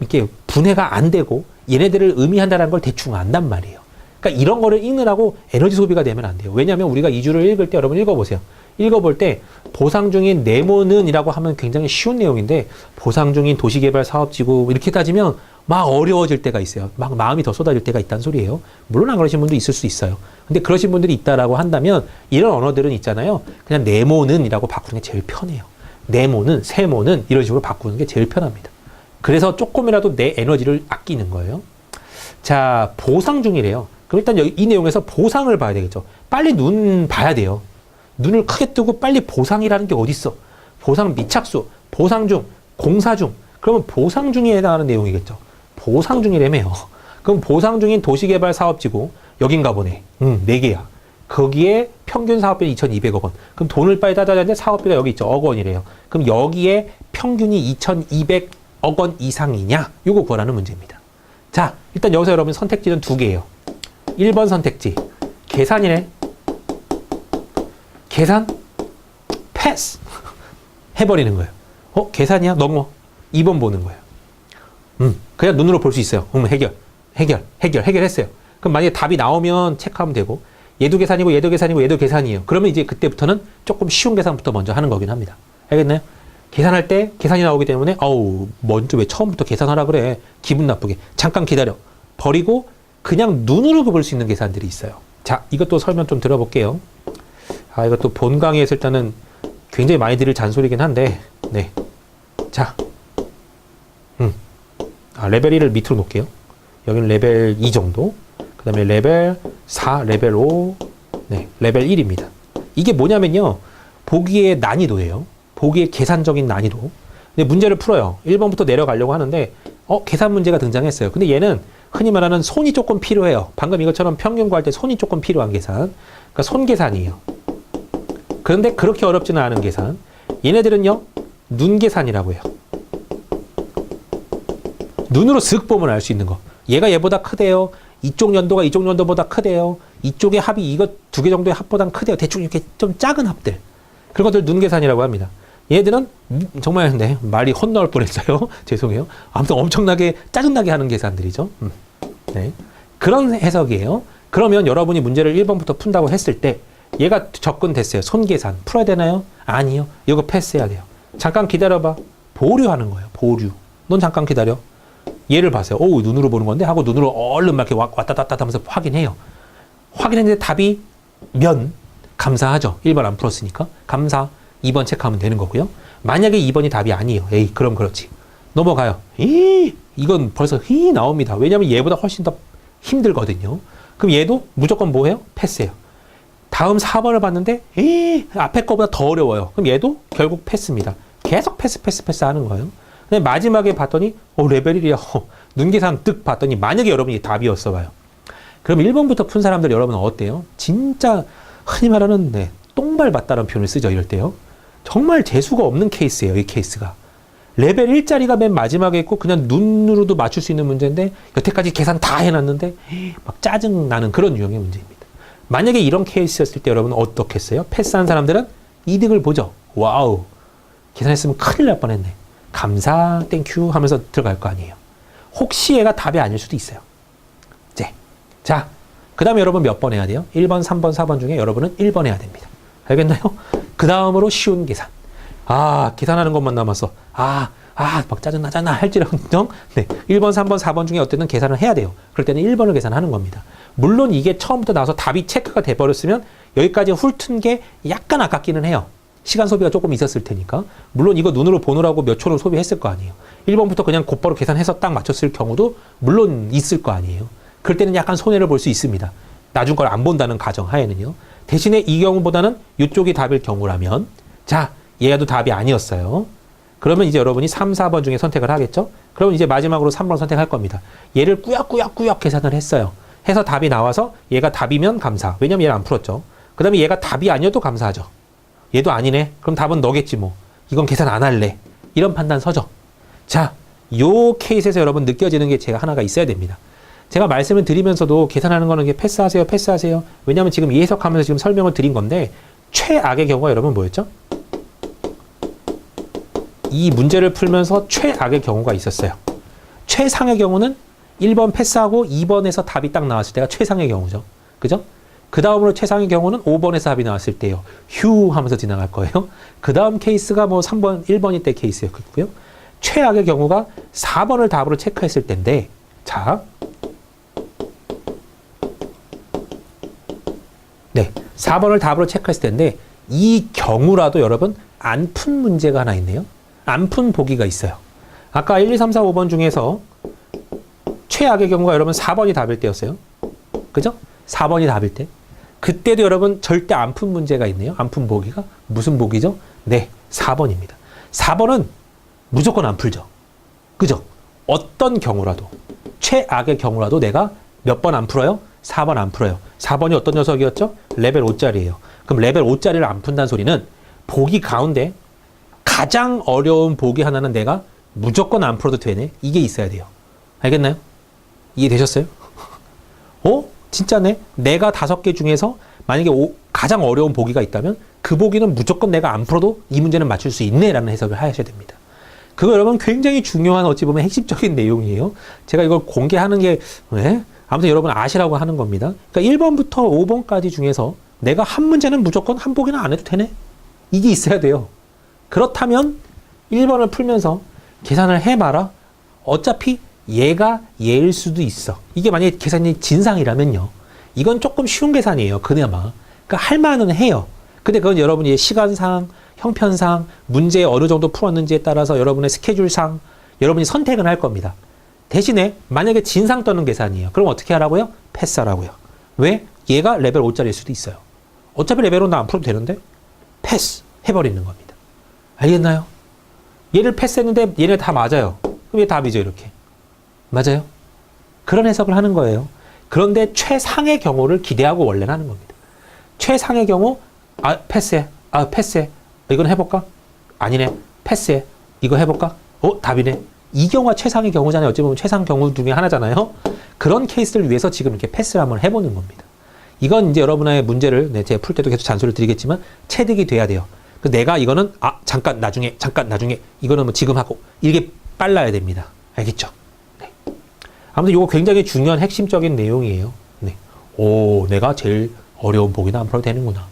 이렇게 분해가 안 되고 얘네들을 의미한다는 걸 대충 안단 말이에요. 그러니까 이런 거를 읽느라고 에너지 소비가 되면 안 돼요. 왜냐하면 우리가 이 줄을 읽을 때, 여러분 읽어보세요. 읽어볼 때 보상 중인 네모는 이라고 하면 굉장히 쉬운 내용인데, 보상 중인 도시개발 사업지구 이렇게 따지면 막 어려워질 때가 있어요. 막 마음이 더 쏟아질 때가 있다는 소리예요. 물론 안 그러신 분도 있을 수 있어요. 근데 그러신 분들이 있다라고 한다면, 이런 언어들은 있잖아요. 그냥 네모는 이라고 바꾸는 게 제일 편해요. 네모는, 세모는 이런 식으로 바꾸는 게 제일 편합니다. 그래서 조금이라도 내 에너지를 아끼는 거예요. 자, 보상 중이래요. 그럼 일단 이 내용에서 보상을 봐야 되겠죠. 빨리 눈 봐야 돼요. 눈을 크게 뜨고 빨리 보상이라는 게 어딨어. 보상 미착수, 보상 중, 공사 중. 그러면 보상 중에 해당하는 내용이겠죠. 보상 중이라며요. 그럼 보상 중인 도시개발 사업지구, 여긴가 보네. 4개야. 거기에 평균 사업비는 2,200억 원. 그럼 돈을 빨리 따져야 사업비가 여기 있죠. 억 원이래요. 그럼 여기에 평균이 2,200억 원 이상이냐? 요거 구하라는 문제입니다. 자, 일단 여기서 여러분 선택지는 두 개예요. 1번 선택지. 계산이네. 계산? 패스. 해버리는 거예요. 계산이야? 넘어. 2번 보는 거예요. 그냥 눈으로 볼 수 있어요. 해결했어요. 그럼 만약에 답이 나오면 체크하면 되고, 얘도 계산이고, 얘도 계산이고, 얘도 계산이에요. 그러면 이제 그때부터는 조금 쉬운 계산부터 먼저 하는 거긴 합니다. 알겠나요? 계산할 때 계산이 나오기 때문에, 먼저 왜 처음부터 계산하라 그래? 기분 나쁘게. 잠깐 기다려. 버리고, 그냥 눈으로 볼 수 있는 계산들이 있어요. 자, 이것도 설명 좀 들어볼게요. 이것도 본 강의에서 일단은 굉장히 많이 드릴 잔소리긴 한데, 네. 자. 레벨 1을 밑으로 놓을게요. 여기는 레벨 2 정도. 그 다음에 레벨 4, 레벨 5, 네, 레벨 1입니다. 이게 뭐냐면요. 보기의 난이도예요. 보기의 계산적인 난이도. 근데 문제를 풀어요. 1번부터 내려가려고 하는데, 계산 문제가 등장했어요. 근데 얘는 흔히 말하는 손이 조금 필요해요. 방금 이것처럼 평균 구할 때 손이 조금 필요한 계산. 그러니까 손 계산이에요. 그런데 그렇게 어렵지는 않은 계산. 얘네들은요, 눈 계산이라고 해요. 눈으로 슥 보면 알 수 있는 거. 얘가 얘보다 크대요. 이쪽 연도가 이쪽 연도보다 크대요. 이쪽의 합이 이거 두 개 정도의 합보다 크대요. 대충 이렇게 좀 작은 합들. 그런 것들 눈 계산이라고 합니다. 얘들은 정말 말이 헛나올 뻔했어요. 죄송해요. 아무튼 엄청나게 짜증나게 하는 계산들이죠. 네. 그런 해석이에요. 그러면 여러분이 문제를 1번부터 푼다고 했을 때 얘가 접근됐어요. 손 계산 풀어야 되나요? 아니요. 이거 패스해야 돼요. 잠깐 기다려봐. 보류하는 거예요. 보류. 넌 잠깐 기다려. 얘를 봐세요. 눈으로 보는 건데 하고 눈으로 얼른 막 이렇게 왔다 갔다 하면서 확인해요. 확인했는데 답이 면 감사하죠. 1번 안 풀었으니까 감사. 2번 체크하면 되는 거고요. 만약에 2번이 답이 아니에요. 그럼 그렇지. 넘어가요. 이건 벌써 나옵니다. 왜냐하면 얘보다 훨씬 더 힘들거든요. 그럼 얘도 무조건 뭐해요? 패스해요. 다음 4번을 봤는데 앞에 거보다 더 어려워요. 그럼 얘도 결국 패스입니다. 계속 패스 하는 거예요. 근데 마지막에 봤더니 레벨 1이야. 눈 계산 뜩 봤더니 만약에 여러분이 답이었어 봐요. 그럼 1번부터 푼 사람들 여러분은 어때요? 진짜 흔히 말하는 똥발 봤다는 표현을 쓰죠. 이럴 때요. 정말 재수가 없는 케이스예요. 이 케이스가. 레벨 1짜리가 맨 마지막에 있고 그냥 눈으로도 맞출 수 있는 문제인데 여태까지 계산 다 해놨는데 막 짜증나는 그런 유형의 문제입니다. 만약에 이런 케이스였을 때 여러분은 어떻겠어요? 패스한 사람들은 이득을 보죠. 와우. 계산했으면 큰일 날 뻔했네. 감사, 땡큐 하면서 들어갈 거 아니에요. 혹시 얘가 답이 아닐 수도 있어요. 자, 그 다음에 여러분 몇 번 해야 돼요? 1번, 3번, 4번 중에 여러분은 1번 해야 됩니다. 알겠나요? 그 다음으로 쉬운 계산. 계산하는 것만 남았어. 막 짜증나 할지언정 1번, 3번, 4번 중에 어쨌든 계산을 해야 돼요. 그럴 때는 1번을 계산하는 겁니다. 물론 이게 처음부터 나와서 답이 체크가 돼버렸으면 여기까지 훑은 게 약간 아깝기는 해요. 시간 소비가 조금 있었을 테니까. 물론 이거 눈으로 보느라고 몇 초를 소비했을 거 아니에요. 1번부터 그냥 곧바로 계산해서 딱 맞췄을 경우도 물론 있을 거 아니에요. 그럴 때는 약간 손해를 볼 수 있습니다. 나중 걸 안 본다는 가정 하에는요. 대신에 이 경우보다는 이쪽이 답일 경우라면 자, 얘도 답이 아니었어요. 그러면 이제 여러분이 3, 4번 중에 선택을 하겠죠? 그러면 이제 마지막으로 3번 선택할 겁니다. 얘를 꾸역꾸역 계산을 했어요. 해서 답이 나와서 얘가 답이면 감사. 왜냐면 얘를 안 풀었죠. 그 다음에 얘가 답이 아니어도 감사하죠. 얘도 아니네. 그럼 답은 너겠지 뭐. 이건 계산 안 할래. 이런 판단 서죠. 자, 요 케이스에서 여러분 느껴지는 게 제가 하나가 있어야 됩니다. 제가 말씀을 드리면서도 계산하는 거는 게 패스하세요. 왜냐하면 지금 이 해석하면서 지금 설명을 드린 건데 최악의 경우가 여러분 뭐였죠? 이 문제를 풀면서 최악의 경우가 있었어요. 최상의 경우는 1번 패스하고 2번에서 답이 딱 나왔을 때가 최상의 경우죠. 그죠? 그 다음으로 최상의 경우는 5번에서 답이 나왔을 때요. 휴 하면서 지나갈 거예요. 그 다음 케이스가 뭐 3번, 1번일 때 케이스였고요. 최악의 경우가 4번을 답으로 체크했을 때인데 자, 4번을 답으로 체크했을 때인데 이 경우라도 여러분 안 푼 문제가 하나 있네요. 안 푼 보기가 있어요. 아까 1, 2, 3, 4, 5번 중에서 최악의 경우가 여러분 4번이 답일 때였어요. 그죠? 4번이 답일 때. 그때도 여러분 절대 안 푼 문제가 있네요. 안 푼 보기가. 무슨 보기죠? 4번입니다. 4번은 무조건 안 풀죠. 그죠? 어떤 경우라도 최악의 경우라도 내가 몇 번 안 풀어요? 4번 안 풀어요. 4번이 어떤 녀석이었죠? 레벨 5짜리예요. 그럼 레벨 5짜리를 안 푼다는 소리는 보기 가운데 가장 어려운 보기 하나는 내가 무조건 안 풀어도 되네. 이게 있어야 돼요. 알겠나요? 이해되셨어요? 진짜네? 내가 5개 중에서 만약에 가장 어려운 보기가 있다면 그 보기는 무조건 내가 안 풀어도 이 문제는 맞출 수 있네 라는 해석을 하셔야 됩니다. 그거 여러분 굉장히 중요한 어찌 보면 핵심적인 내용이에요. 제가 이걸 공개하는 게 아무튼 여러분 아시라고 하는 겁니다. 그러니까 1번부터 5번까지 중에서 내가 한 문제는 무조건 한 보기는 안 해도 되네. 이게 있어야 돼요. 그렇다면 1번을 풀면서 계산을 해봐라. 어차피 얘가 얘일 수도 있어. 이게 만약에 계산이 진상이라면요. 이건 조금 쉬운 계산이에요. 그나마. 그러니까 할 만은 해요. 근데 그건 여러분이 시간상, 형편상, 문제 어느 정도 풀었는지에 따라서 여러분의 스케줄상 여러분이 선택은 할 겁니다. 대신에 만약에 진상 떠는 계산이에요. 그럼 어떻게 하라고요? 패스하라고요. 왜? 얘가 레벨 5짜리일 수도 있어요. 어차피 레벨 5 나 안 풀어도 되는데 패스 해버리는 겁니다. 알겠나요? 얘를 패스했는데 얘네 다 맞아요. 그럼 얘 답이죠, 이렇게. 맞아요? 그런 해석을 하는 거예요. 그런데 최상의 경우를 기대하고 원래는 하는 겁니다. 최상의 경우, 패스해. 패스해. 이건 해볼까? 아니네. 패스해. 이거 해볼까? 답이네. 이 경우가 최상의 경우잖아요. 어찌 보면 최상 경우 중에 하나잖아요. 그런 케이스를 위해서 지금 이렇게 패스를 한번 해보는 겁니다. 이건 이제 여러분의 문제를 제가 풀 때도 계속 잔소리를 드리겠지만 체득이 돼야 돼요. 내가 이거는 잠깐 나중에 이거는 뭐 지금 하고 이게 빨라야 됩니다. 알겠죠? 네. 아무튼 이거 굉장히 중요한 핵심적인 내용이에요. 네. 내가 제일 어려운 보기는 안 풀어도 되는구나.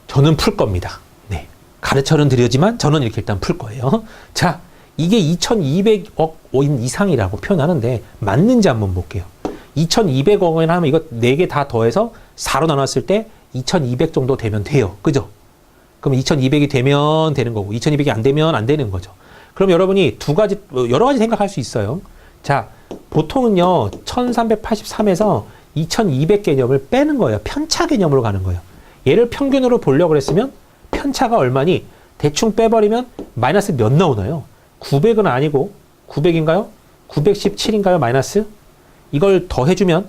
저는 풀 겁니다. 네. 가르쳐는 드리지만 저는 이렇게 일단 풀 거예요. 자, 이게 2200억 원 이상이라고 표현하는데 맞는지 한번 볼게요. 2200억 원이나 하면 이거 4개 다 더해서 4로 나눴을 때 2200 정도 되면 돼요. 그죠? 그럼 2200이 되면 되는 거고 2200이 안 되면 안 되는 거죠. 그럼 여러분이 여러 가지 생각할 수 있어요. 자, 보통은요 1383에서 2200 개념을 빼는 거예요. 편차 개념으로 가는 거예요. 얘를 평균으로 보려고 했으면 편차가 얼마니? 대충 빼버리면 마이너스 몇 나오나요? 900은 아니고 900인가요? 917인가요? 마이너스? 이걸 더해주면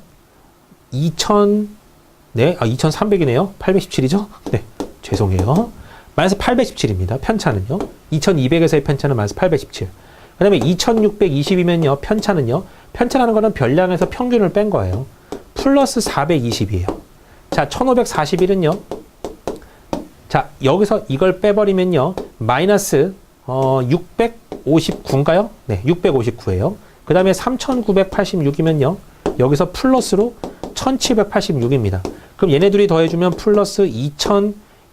2300이네요. 817이죠? 네, 죄송해요. 마이너스 817입니다. 편차는요. 2200에서의 편차는 마이너스 817. 그 다음에 2620이면요. 편차라는 거는 별량에서 평균을 뺀 거예요. 플러스 420이에요. 자, 1541은요. 자, 여기서 이걸 빼버리면요. 마이너스 659인가요? 네, 659예요. 그 다음에 3986이면요. 여기서 플러스로 1786입니다. 그럼 얘네들이 더해주면 플러스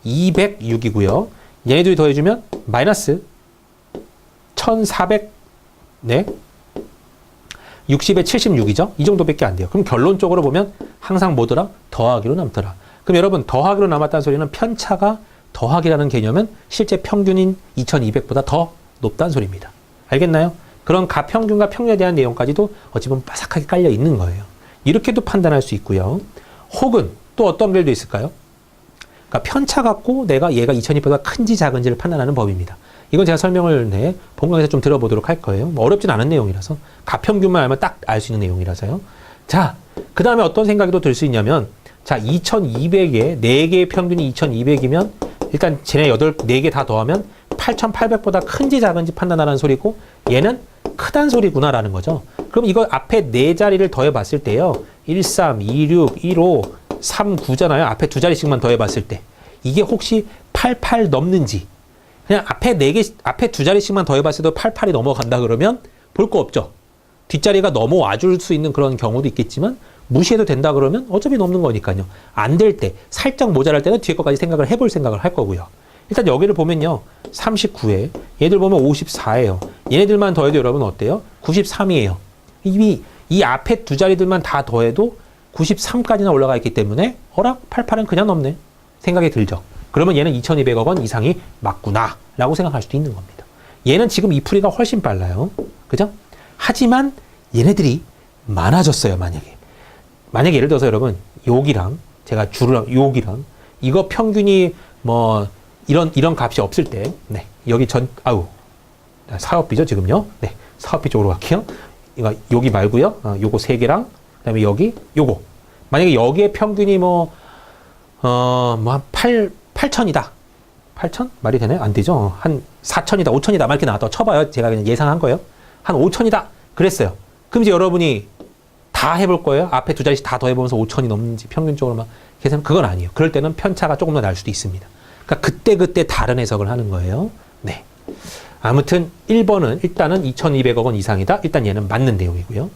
2206이고요. 얘네들이 더해주면 마이너스 1400, 네. 60에 76이죠? 이 정도밖에 안 돼요. 그럼 결론적으로 보면 항상 뭐더라? 더하기로 남더라. 그럼 여러분 더하기로 남았다는 소리는 편차가 더하기라는 개념은 실제 평균인 2200보다 더 높다는 소리입니다. 알겠나요? 그런 가평균과 평균에 대한 내용까지도 어찌 보면 바삭하게 깔려 있는 거예요. 이렇게도 판단할 수 있고요. 혹은 또 어떤 글도 있을까요? 그러니까 편차 갖고 내가 얘가 2200보다 큰지 작은지를 판단하는 법입니다. 이건 제가 설명을 본강에서 좀 들어보도록 할 거예요. 뭐 어렵진 않은 내용이라서 가평균만 알면 딱 알 수 있는 내용이라서요. 자, 그 다음에 어떤 생각이 또 들 수 있냐면 자, 2200에 4개의 평균이 2200이면 일단 쟤네 4개 다 더하면 8800보다 큰지 작은지 판단하라는 소리고 얘는 크단 소리구나라는 거죠. 그럼 이거 앞에 4자리를 더해 봤을 때요. 13, 26, 15, 39잖아요. 앞에 2자리씩만 더해 봤을 때. 이게 혹시 88 넘는지 그냥 앞에 2자리씩만 더해봤을 때 88이 넘어간다 그러면 볼 거 없죠. 뒷자리가 넘어와 줄 수 있는 그런 경우도 있겠지만 무시해도 된다 그러면 어차피 넘는 거니까요. 안 될 때, 살짝 모자랄 때는 뒤에 것까지 해볼 생각을 할 거고요. 일단 여기를 보면요. 39에 얘들 보면 54예요. 얘네들만 더해도 여러분 어때요? 93이에요. 이미 이 앞에 2자리들만 다 더해도 93까지나 올라가 있기 때문에 88은 그냥 넘네. 생각이 들죠. 그러면 얘는 2200억 원 이상이 맞구나 라고 생각할 수도 있는 겁니다. 얘는 지금 이 풀이가 훨씬 빨라요. 그죠? 하지만 얘네들이 많아졌어요. 만약에 예를 들어서 여러분 여기랑 제가 여기랑 이거 평균이 뭐 이런 값이 없을 때 여기 사업비죠 지금요. 네, 사업비 쪽으로 갈게요. 이거 여기 말고요. 요거 3개랑 그다음에 여기 요거 만약에 여기에 평균이 한 8천이다. 8천? 말이 되나요? 안 되죠. 한 4천이다, 5천이다. 막 이렇게 나왔다고 쳐봐요. 제가 그냥 예상한 거예요. 한 5천이다. 그랬어요. 그럼 이제 여러분이 다 해볼 거예요. 앞에 두 자리씩 다 더해보면서 5천이 넘는지 평균적으로 막 계산, 그건 아니에요. 그럴 때는 편차가 조금 더 날 수도 있습니다. 그러니까 그때 다른 해석을 하는 거예요. 네. 아무튼 1번은 일단은 2,200억 원 이상이다. 일단 얘는 맞는 내용이고요.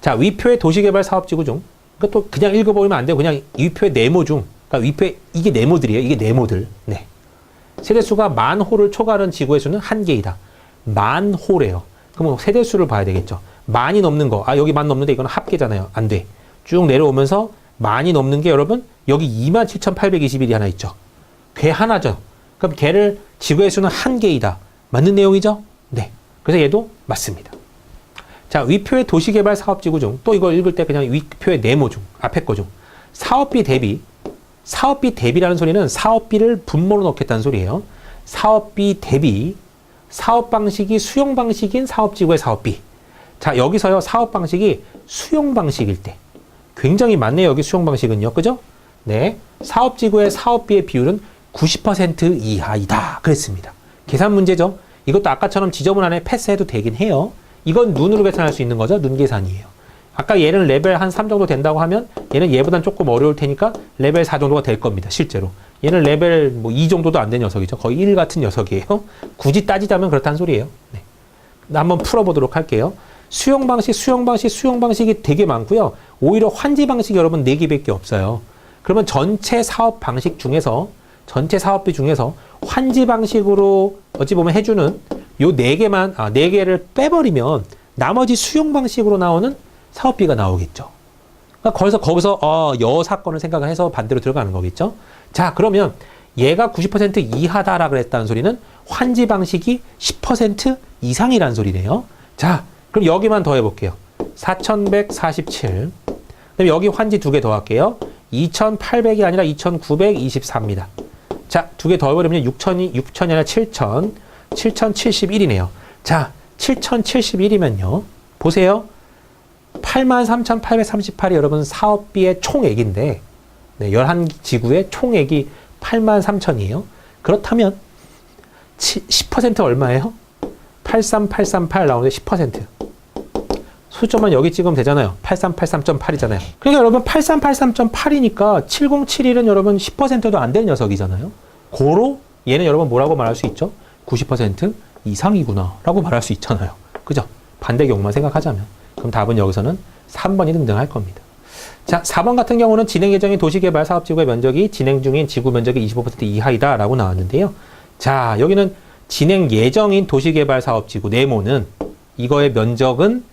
자, 위표의 도시개발 사업지구 중, 그것도 그냥 읽어보면 안 돼요. 그냥 위표의 네모 중, 그러니까 위표의, 이게 네모들이에요. 이게 네모들. 네. 세대수가 10,000호를 초과하는 지구의 수는 1개이다. 10,000호래요. 그럼 세대수를 봐야 되겠죠. 만이 넘는 거. 아, 여기 만 넘는데 이건 합계잖아요. 안 돼. 쭉 내려오면서 만이 넘는 게 여러분, 여기 27,821이 하나 있죠. 걔 하나죠. 그럼 걔를 지구의 수는 1개이다. 맞는 내용이죠? 네. 그래서 얘도 맞습니다. 자, 위표의 도시개발 사업지구 중, 또 이걸 읽을 때 그냥 위표의 네모 중, 앞에 거 중, 사업비 대비라는 소리는 사업비를 분모로 넣겠다는 소리예요. 사업비 대비, 사업 방식이 수용 방식인 사업지구의 사업비. 자, 여기서요, 사업 방식이 수용 방식일 때. 굉장히 많네요, 여기 수용 방식은요. 그죠? 네. 사업지구의 사업비의 비율은 90% 이하이다. 그랬습니다. 계산 문제죠. 이것도 아까처럼 지저분하네 패스해도 되긴 해요. 이건 눈으로 계산할 수 있는 거죠. 눈 계산이에요. 아까 얘는 레벨 한 3 정도 된다고 하면 얘는 얘보단 조금 어려울 테니까 레벨 4 정도가 될 겁니다. 실제로. 얘는 레벨 2 정도도 안 된 녀석이죠. 거의 1 같은 녀석이에요. 굳이 따지자면 그렇다는 소리예요. 네. 한번 풀어보도록 할게요. 수용 방식이 되게 많고요. 오히려 환지 방식이 여러분 4개밖에 없어요. 그러면 전체 사업 방식 중에서, 전체 사업비 중에서 환지 방식으로 어찌 보면 해주는 요 4개만, 4개를 빼버리면 나머지 수용 방식으로 나오는 사업비가 나오겠죠. 그러니까 거기서 여 사건을 생각을 해서 반대로 들어가는 거겠죠. 자, 그러면 얘가 90% 이하다라 그랬다는 소리는 환지 방식이 10% 이상이라는 소리네요. 자, 그럼 여기만 더 해볼게요. 4,147. 그럼 여기 환지 2개 더 할게요. 2,800이 아니라 2,924입니다. 자, 2개 더 해버리면 6,000이 아니라 7,000. 7,071이네요. 자, 7,071이면요. 보세요. 83,838이 여러분 사업비의 총액인데, 네, 11지구의 총액이 83,000이에요. 그렇다면 10% 얼마예요? 83838 나오는데 10%. 수점만 여기 찍으면 되잖아요. 8383.8이잖아요. 그러니까 여러분 8383.8이니까 7071은 여러분 10%도 안 될 녀석이잖아요. 고로 얘는 여러분 뭐라고 말할 수 있죠? 90% 이상이구나 라고 말할 수 있잖아요. 그죠? 반대 경우만 생각하자면. 그럼 답은 여기서는 3번이 등장할 겁니다. 자, 4번 같은 경우는 진행 예정인 도시개발 사업지구의 면적이 진행 중인 지구 면적의 25% 이하이다 라고 나왔는데요. 자, 여기는 진행 예정인 도시개발 사업지구 네모는 이거의 면적은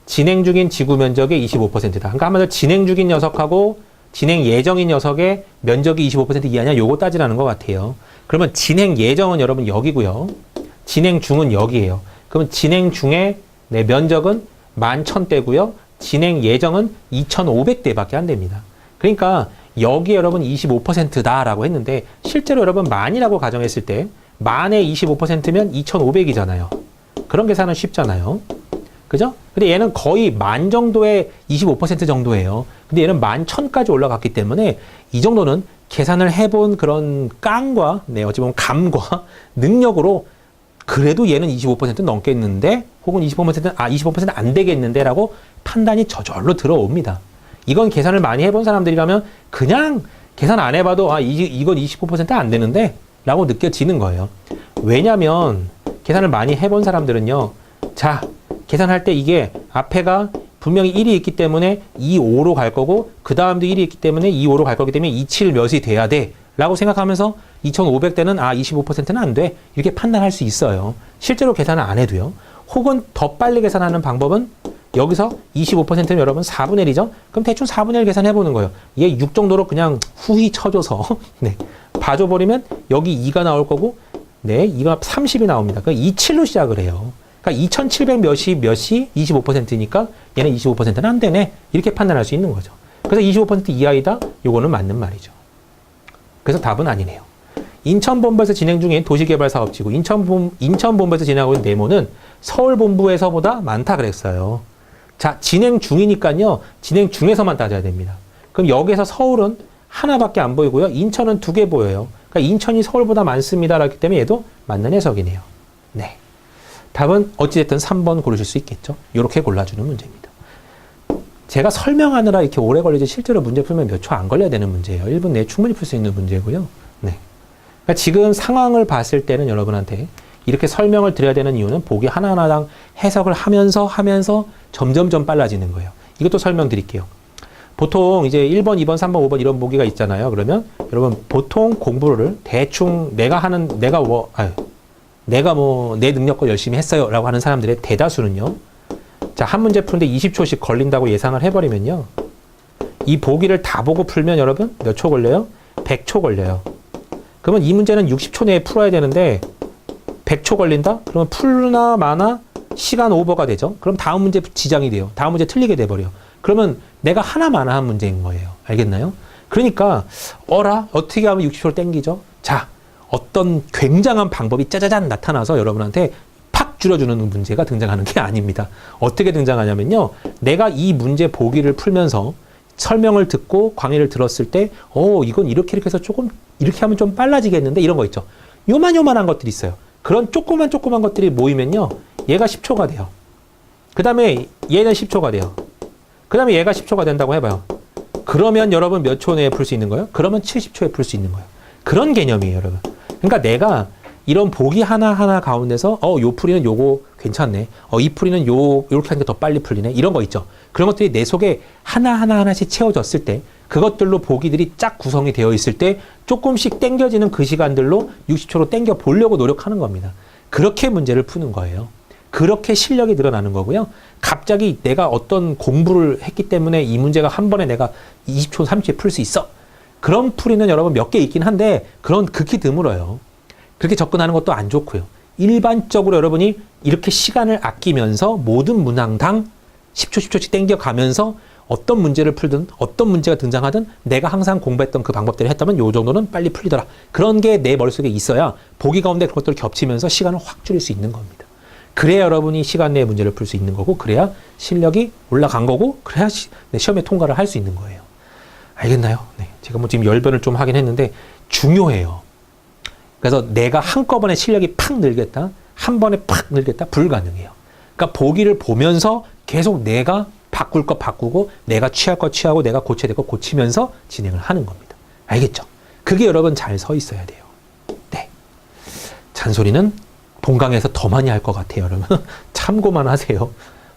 진행 중인 지구 면적의 25%다. 그러니까 한마디로 진행 중인 녀석하고 진행 예정인 녀석의 면적이 25% 이하냐 요거 따지라는 것 같아요. 그러면 진행 예정은 여러분 여기고요. 진행 중은 여기예요. 그러면 진행 중의 면적은 11,000대고요. 진행 예정은 2,500대밖에 안 됩니다. 그러니까 여기 여러분 25%다라고 했는데 실제로 여러분 만이라고 가정했을 때 만의 25%면 2,500이잖아요. 그런 계산은 쉽잖아요. 그죠? 근데 얘는 거의 만 정도의 25% 정도예요. 근데 얘는 11,000까지 올라갔기 때문에 이 정도는 계산을 해본 그런 깡과, 어찌 보면 감과 능력으로 그래도 얘는 25% 넘겠는데, 혹은 25%는 안 되겠는데 라고 판단이 저절로 들어옵니다. 이건 계산을 많이 해본 사람들이라면 그냥 계산 안 해봐도 이건 25% 안 되는데 라고 느껴지는 거예요. 왜냐면 계산을 많이 해본 사람들은요. 자, 계산할 때 이게 앞에가 분명히 1이 있기 때문에 2, 5로 갈 거고 그 다음도 1이 있기 때문에 2, 5로 갈 거기 때문에 2, 7 몇이 돼야 돼 라고 생각하면서 2500대는 25%는 안 돼 이렇게 판단할 수 있어요. 실제로 계산을 안 해도요. 혹은 더 빨리 계산하는 방법은 여기서 25%는 여러분 4분의 1이죠. 그럼 대충 4분의 1 계산해 보는 거예요. 얘 6 정도로 그냥 후히 쳐줘서 봐줘버리면 여기 2가 나올 거고 2가 30이 나옵니다. 그러니까 27로 시작을 해요. 그러니까 2700 몇이 25%니까 얘는 25%는 안 되네. 이렇게 판단할 수 있는 거죠. 그래서 25% 이하이다. 요거는 맞는 말이죠. 그래서 답은 아니네요. 인천본부에서 진행 중인 도시개발사업지구 인천본부에서 진행하고 있는 네모는 서울본부에서보다 많다 그랬어요. 자, 진행 중이니까요. 진행 중에서만 따져야 됩니다. 그럼 여기에서 서울은 하나밖에 안 보이고요. 인천은 2개 보여요. 그러니까 인천이 서울보다 많습니다. 라기 때문에 얘도 맞는 해석이네요. 네. 답은 어찌됐든 3번 고르실 수 있겠죠. 이렇게 골라주는 문제입니다. 제가 설명하느라 이렇게 오래 걸리지 실제로 문제 풀면 몇 초 안 걸려야 되는 문제예요. 1분 내에 충분히 풀 수 있는 문제고요. 네. 그러니까 지금 상황을 봤을 때는 여러분한테 이렇게 설명을 드려야 되는 이유는 보기 하나하나당 해석을 하면서 점점점 빨라지는 거예요. 이것도 설명드릴게요. 보통 이제 1번, 2번, 3번, 5번 이런 보기가 있잖아요. 그러면 여러분 보통 공부를 대충 내 능력껏 열심히 했어요 라고 하는 사람들의 대다수는요. 자, 한 문제 푸는데 20초씩 걸린다고 예상을 해버리면요. 이 보기를 다 보고 풀면 여러분 몇 초 걸려요? 100초 걸려요. 그러면 이 문제는 60초 내에 풀어야 되는데 100초 걸린다? 그러면 풀나 마나 시간 오버가 되죠. 그럼 다음 문제 지장이 돼요. 다음 문제 틀리게 돼버려. 그러면 내가 하나마나 한 문제인 거예요. 알겠나요? 그러니까 어떻게 하면 60초를 땡기죠? 자, 어떤 굉장한 방법이 짜자잔 나타나서 여러분한테 팍 줄여주는 문제가 등장하는 게 아닙니다. 어떻게 등장하냐면요. 내가 이 문제 보기를 풀면서 설명을 듣고 강의를 들었을 때 이건 이렇게 해서 조금 이렇게 하면 좀 빨라지겠는데 이런 거 있죠. 요만한 것들이 있어요. 그런 조그만 것들이 모이면요. 얘가 10초가 돼요. 그 다음에 얘는 10초가 돼요. 그 다음에 얘가 10초가 된다고 해봐요. 그러면 여러분 몇 초 내에 풀 수 있는 거예요? 그러면 70초에 풀 수 있는 거예요. 그런 개념이에요, 여러분. 그러니까 내가 이런 보기 하나하나 가운데서 요 풀이는 요거 괜찮네. 이 풀이는 요렇게 하니까 더 빨리 풀리네. 이런 거 있죠. 그런 것들이 내 속에 하나씩 채워졌을 때 그것들로 보기들이 쫙 구성이 되어 있을 때 조금씩 땡겨지는 그 시간들로 60초로 땡겨 보려고 노력하는 겁니다. 그렇게 문제를 푸는 거예요. 그렇게 실력이 늘어나는 거고요. 갑자기 내가 어떤 공부를 했기 때문에 이 문제가 한 번에 내가 20초, 30초에 풀 수 있어. 그런 풀이는 여러분 몇 개 있긴 한데 그런 극히 드물어요. 그렇게 접근하는 것도 안 좋고요. 일반적으로 여러분이 이렇게 시간을 아끼면서 모든 문항당 10초씩 땡겨가면서 어떤 문제를 풀든 어떤 문제가 등장하든 내가 항상 공부했던 그 방법대로 했다면 요 정도는 빨리 풀리더라. 그런 게 내 머릿속에 있어야 보기 가운데 그런 것들을 겹치면서 시간을 확 줄일 수 있는 겁니다. 그래야 여러분이 시간 내에 문제를 풀 수 있는 거고 그래야 실력이 올라간 거고 그래야 시험에 통과를 할 수 있는 거예요. 알겠나요? 네. 제가 지금 열변을 좀 하긴 했는데 중요해요. 그래서 내가 한꺼번에 실력이 팍 늘겠다, 한 번에 팍 늘겠다, 불가능해요. 그러니까 보기를 보면서 계속 내가 바꿀 거 바꾸고, 내가 취할 거 취하고, 내가 고쳐야 될 거 고치면서 진행을 하는 겁니다. 알겠죠? 그게 여러분 잘 서 있어야 돼요. 네. 잔소리는 본강에서 더 많이 할 것 같아요, 여러분. 참고만 하세요.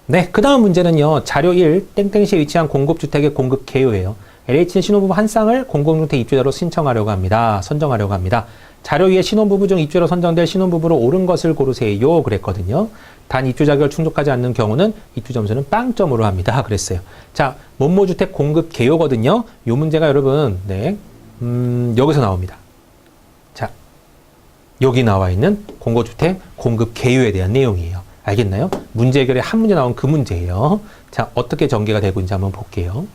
네. 그 다음 문제는요, 자료 1, 땡땡시에 위치한 공급주택의 공급 개요예요. LH는 신혼부부 한 쌍을 공공주택 입주자로 신청하려고 합니다. 선정하려고 합니다. 자료 위에 신혼부부 중 입주자로 선정될 신혼부부로 옳은 것을 고르세요. 그랬거든요. 단 입주 자격을 충족하지 않는 경우는 입주 점수는 빵점으로 합니다. 그랬어요. 자, 모모주택 공급 개요거든요. 요 문제가 여러분, 네, 여기서 나옵니다. 자, 여기 나와 있는 공고주택 공급 개요에 대한 내용이에요. 알겠나요? 문제 해결에 한 문제 나온 그 문제예요. 자, 어떻게 전개가 되고 있는지 한번 볼게요.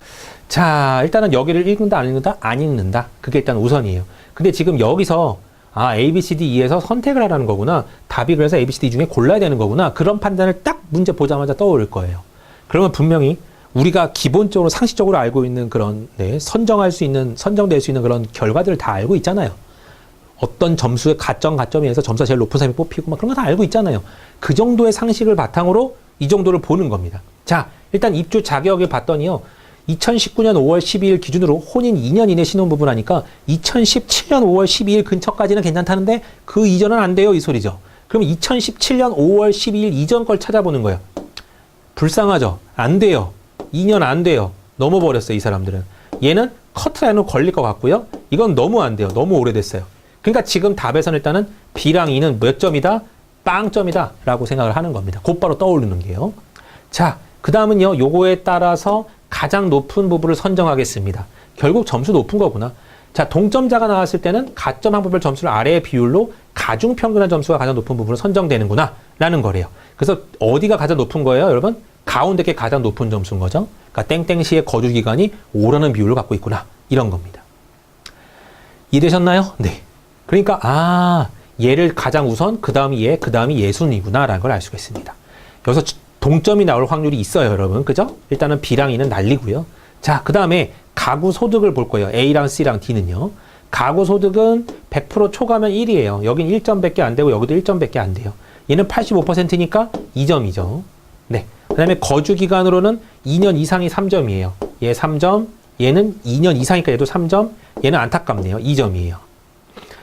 자, 일단은 여기를 읽는다, 안 읽는다? 안 읽는다. 그게 일단 우선이에요. 근데 지금 여기서 A, B, C, D, E에서 선택을 하라는 거구나. 답이 그래서 A, B, C, D 중에 골라야 되는 거구나. 그런 판단을 딱 문제 보자마자 떠오를 거예요. 그러면 분명히 우리가 기본적으로 상식적으로 알고 있는 그런, 네, 선정될 수 있는 그런 결과들을 다 알고 있잖아요. 어떤 점수의 가점에 의해서 점수가 제일 높은 사람이 뽑히고 막 그런 거 다 알고 있잖아요. 그 정도의 상식을 바탕으로 이 정도를 보는 겁니다. 자, 일단 입주 자격을 봤더니요. 2019년 5월 12일 기준으로 혼인 2년 이내 신혼부부라니까 2017년 5월 12일 근처까지는 괜찮다는데 그 이전은 안 돼요, 이 소리죠. 그럼 2017년 5월 12일 이전 걸 찾아보는 거예요. 불쌍하죠? 안 돼요. 2년 안 돼요. 넘어버렸어요, 이 사람들은. 얘는 커트라인으로 걸릴 것 같고요. 이건 너무 안 돼요. 너무 오래됐어요. 그러니까 지금 답에서는 일단은 B랑 E는 몇 점이다? 빵점이다 라고 생각을 하는 겁니다. 곧바로 떠오르는 게요. 자, 그 다음은요. 요거에 따라서 가장 높은 부부를 선정하겠습니다. 결국 점수 높은 거구나. 자, 동점자가 나왔을 때는 가점 항부별 점수를 아래의 비율로 가중평균한 점수가 가장 높은 부부로 선정되는구나 라는 거래요. 그래서 어디가 가장 높은 거예요, 여러분? 가운데 게 가장 높은 점수인 거죠. 그러니까 땡땡시의 거주기간이 5라는 비율을 갖고 있구나. 이런 겁니다. 이해되셨나요? 네. 그러니까 얘를 가장 우선, 그 다음이 얘, 그 다음이 얘 순이구나 라는 걸 알 수가 있습니다. 여기서 동점이 나올 확률이 있어요, 여러분. 그죠? 일단은 B랑 E는 날리고요. 자, 그 다음에 가구 소득을 볼 거예요. A랑 C랑 D는요. 가구 소득은 100% 초과면 1이에요. 여긴 1점밖에 안 되고 여기도 1점밖에 안 돼요. 얘는 85%니까 2점이죠. 네. 그 다음에 거주 기간으로는 2년 이상이 3점이에요. 얘 3점, 얘는 2년 이상이니까 얘도 3점, 얘는 안타깝네요. 2점이에요.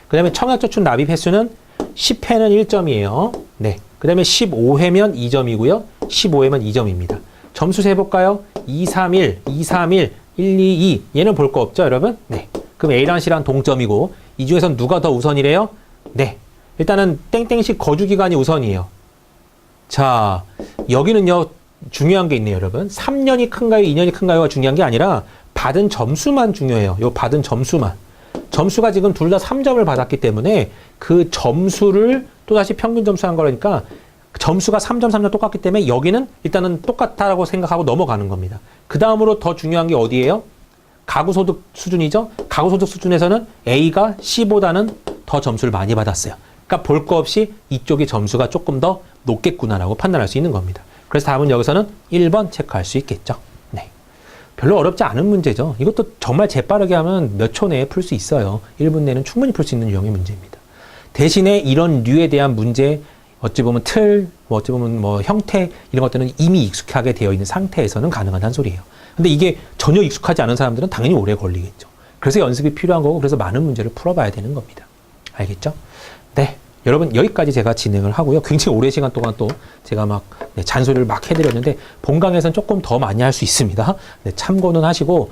그 다음에 청약저축 납입 횟수는 10회는 1점이에요. 네. 그 다음에 15회면 2점이고요. 15회면 2점입니다. 점수 세볼까요? 2, 3, 1, 2, 3, 1, 1, 2, 2. 얘는 볼 거 없죠, 여러분? 네. 그럼 A랑 C랑 동점이고, 이 중에선 누가 더 우선이래요? 네. 일단은 땡땡식 거주기간이 우선이에요. 자, 여기는요, 중요한 게 있네요, 여러분. 3년이 큰가요, 2년이 큰가요가 중요한 게 아니라, 받은 점수만 중요해요. 요 받은 점수만. 점수가 지금 둘 다 3점을 받았기 때문에 그 점수를 또다시 평균 점수 한 거니까 점수가 3점, 3점 똑같기 때문에 여기는 일단은 똑같다라고 생각하고 넘어가는 겁니다. 그 다음으로 더 중요한 게 어디예요? 가구소득 수준이죠? 가구소득 수준에서는 A가 C보다는 더 점수를 많이 받았어요. 그러니까 볼 거 없이 이쪽이 점수가 조금 더 높겠구나라고 판단할 수 있는 겁니다. 그래서 답은 여기서는 1번 체크할 수 있겠죠. 네. 별로 어렵지 않은 문제죠. 이것도 정말 재빠르게 하면 몇 초 내에 풀 수 있어요. 1분 내는 충분히 풀 수 있는 유형의 문제입니다. 대신에 이런 류에 대한 문제, 어찌 보면 틀, 어찌 보면 형태, 이런 것들은 이미 익숙하게 되어 있는 상태에서는 가능한 한 소리예요. 근데 이게 전혀 익숙하지 않은 사람들은 당연히 오래 걸리겠죠. 그래서 연습이 필요한 거고, 그래서 많은 문제를 풀어봐야 되는 겁니다. 알겠죠? 네. 여러분, 여기까지 제가 진행을 하고요. 굉장히 오랜 시간 동안 또 제가 막 잔소리를 막 해드렸는데, 본강에서는 조금 더 많이 할 수 있습니다. 네, 참고는 하시고,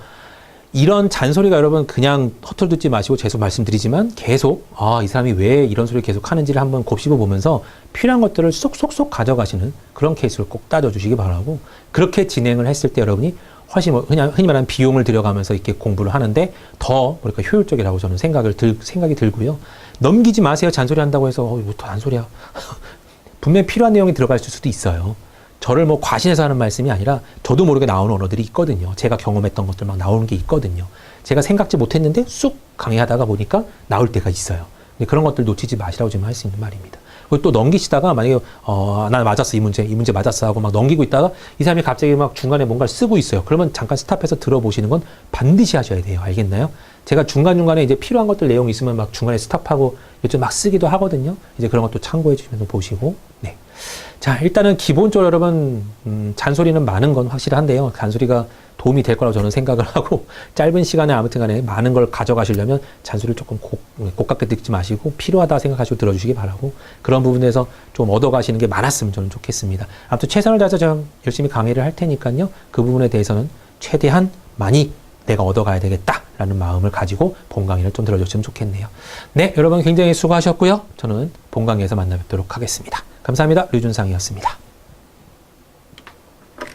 이런 잔소리가 여러분 그냥 허투루 듣지 마시고 계속 말씀드리지만 계속 이 사람이 왜 이런 소리를 계속 하는지를 한번 곱씹어 보면서 필요한 것들을 쏙쏙쏙 가져가시는 그런 케이스를 꼭 따져주시기 바라고, 그렇게 진행을 했을 때 여러분이 훨씬 그냥 흔히 말하는 비용을 들여가면서 이렇게 공부를 하는데 더 뭐랄까 효율적이라고 저는 생각이 들고요. 넘기지 마세요. 잔소리 한다고 해서 이거 또 잔소리야. 분명히 필요한 내용이 들어갈 수도 있어요. 저를 과신해서 하는 말씀이 아니라 저도 모르게 나오는 언어들이 있거든요. 제가 경험했던 것들 막 나오는 게 있거든요. 제가 생각지 못했는데 쑥 강의하다가 보니까 나올 때가 있어요. 그런 것들 놓치지 마시라고 지금 할 수 있는 말입니다. 그리고 또 넘기시다가 만약에 난 맞았어, 이 문제 맞았어 하고 막 넘기고 있다가 이 사람이 갑자기 막 중간에 뭔가를 쓰고 있어요. 그러면 잠깐 스탑해서 들어보시는 건 반드시 하셔야 돼요. 알겠나요? 제가 중간중간에 이제 필요한 것들 내용이 있으면 막 중간에 스탑하고 요즘 막 쓰기도 하거든요. 이제 그런 것도 참고해 주시면서 보시고. 네. 자, 일단은 기본적으로 여러분, 잔소리는 많은 건 확실한데요. 잔소리가 도움이 될 거라고 저는 생각을 하고, 짧은 시간에 아무튼 간에 많은 걸 가져가시려면 잔소리를 조금 고깝게 듣지 마시고, 필요하다 생각하시고 들어주시기 바라고, 그런 부분에서 좀 얻어가시는 게 많았으면 저는 좋겠습니다. 아무튼 최선을 다해서 제가 열심히 강의를 할 테니까요. 그 부분에 대해서는 최대한 많이 내가 얻어가야 되겠다라는 마음을 가지고 본 강의를 좀 들어줬으면 좋겠네요. 네, 여러분 굉장히 수고하셨고요. 저는 본 강의에서 만나 뵙도록 하겠습니다. 감사합니다. 류준상이었습니다.